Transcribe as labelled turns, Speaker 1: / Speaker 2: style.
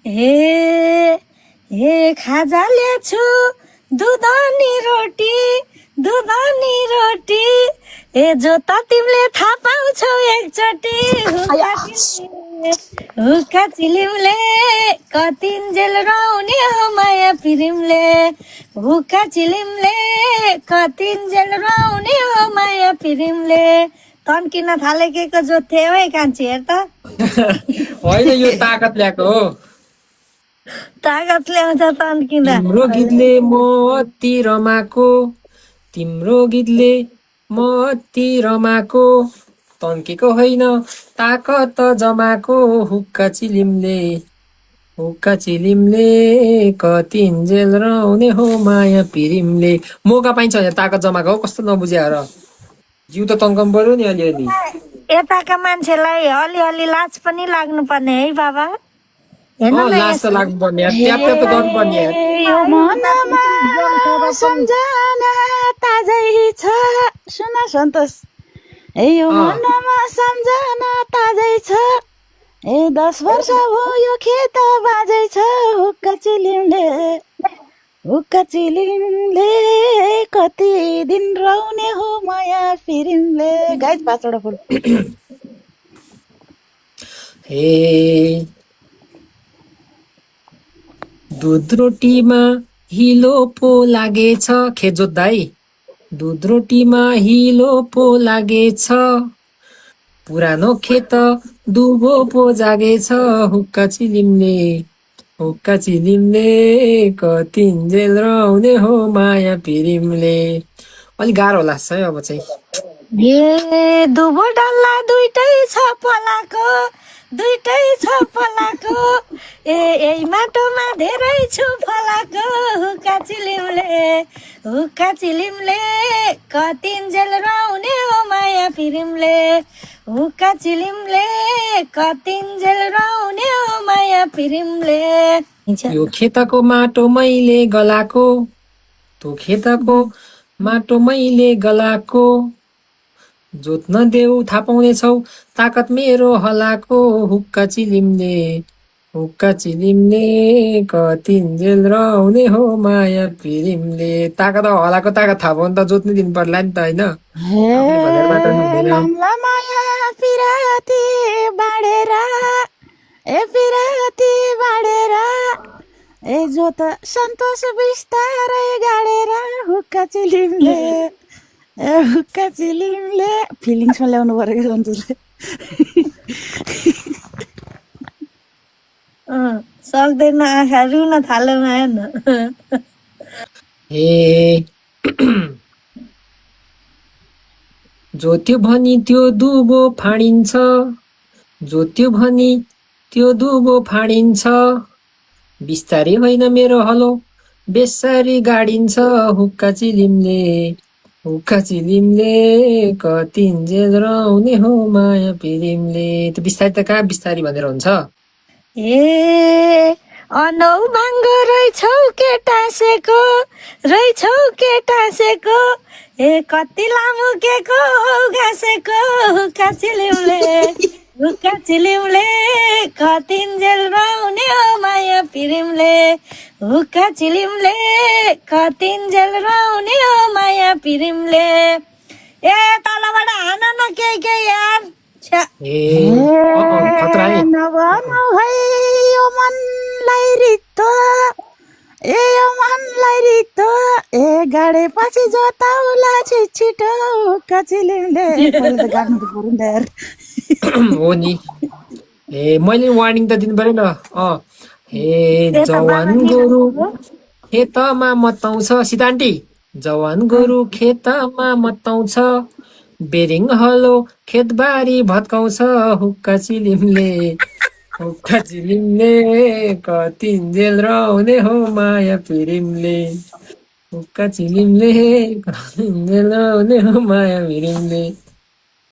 Speaker 1: हे हे खाजा ल्याछु दुध अनि रोटी दुध अनि रोटी ए जो त तिमीले थाहा पाउँछौ एकचोटि हुक्का चिलिमले कतिन्जेल रौने हो माया पिरिमले हुक्का चिलिमले कतिन्जेल रौने हो माया पिरिमले तन्किन थालेको जोथे है कान्छी हेर त
Speaker 2: होइन यो ताकत ल्याएको हो
Speaker 1: तागत ल्याउँछ तन्किँदा
Speaker 2: तिम्रो गीतले म अति रमाको तिम्रो गीतले म अति रमाको तन्केको होइन ताकत जमाको हुक्का चिलिमले कतिन्जेल रौने हो माया पिरिमले मौका पाइन्छ भने ताकत जमाएको हो कस्तो नबुझ्या र जिउ त तन्कम पर्यो नि अलिअलि
Speaker 1: यताका मान्छेलाई अलिअलि लाज पनि लाग्नुपर्ने है बाबा हेर्नु न
Speaker 2: लाज त लाग्नुपर्ने ट्याप ट्याप त गर्नुपर्ने
Speaker 3: यो मनमा सम्झना ताजै छ सुन सन्तोष यो मनमा सम्झना ताजै छ 10 वर्ष भयो खेत बाजै छ हुक्का चिलिमले कति दिन रौने हो माया फिरिमले गाइज 5 वटा फुल
Speaker 2: हे दुध रोटीमा हिलो पो लागेछ खेत जोत्दै दुध रोटीमा हिलो पो लागेछ पुरानो खेत दुबो पो जागेछ हुक्का चिलिमले कतिन्जेल रौने हो माया पिरिमले अलि गाह्रो होला है अब चाहिँ
Speaker 1: ए दुबो डल्ला दुइटै छ फलाको यही माटोमा धेरै छु फलाको हुक्का चिलिमले कतिन्जेल रौने हो माया पिरिमले हुक्का चिलिमले कतिन्जेल रौने हो माया पिरिमले
Speaker 2: यो खेतको माटो मैले गलाको तो खेतको माटो मैले गलाको जोत्न देऊ थाहा पाउनेछौ ताकत मेरो हलाको हुक्का चिलिमले कतिन्जेल रौने हो माया पिरिमले ताकत हलाको ताकत थाहा पाउनु त जोत्नु दिनु पर्ला नि त होइन
Speaker 3: माया पिराती बाडेर जो त सन्तोष बिस्तारै गाडेर हुक्का चिलिमले फिलिङ्समा ल्याउनु पऱ्यो सन्तोषले
Speaker 1: सक्दैन आँखा रुन थाल्यो हेर्न
Speaker 2: ए जोत्यो भनी त्यो दुबो फाडिन्छ बिस्तारी होइन मेरो हलो बेसारी गाडिन्छ हुक्का चिलिमले कतिन्जेल रौने हो माया पिरिमले त्यो बिस्तारी त कहाँ बिस्तारी भनेर हुन्छ
Speaker 1: ए अनौ भाङ्गो रहेछौ केटासेको ए कति लामो केको हौ घाँसेको हुक्का चिलिमले कतिन्जेल रौने हो माया पिरिमले हुक्का चिलिमले कतिन्जेल रौने हो माया पिरिमले ए तलबाट हान न के यार
Speaker 3: नभनौ है यो मनलाई रित्तो ए गाडे पछि जोताउला छिटो हुक्का चिलिमले गाड्नु त पर्यो नि त यार
Speaker 2: हो नि ए मैले वार्निङ त दिनु पर्यो न हे जवान गोरु खेतमा मताउँछ सीता आन्टी जवान गोरु खेतमा मताउँछ बेरिङ हलो खेतबारी भत्काउँछ हुक्का चिलिमले कतिन्जेल रौने हो माया पिरिमले हुक्का चिलिमले कतिन्जेल रौने हो माया पिरिमले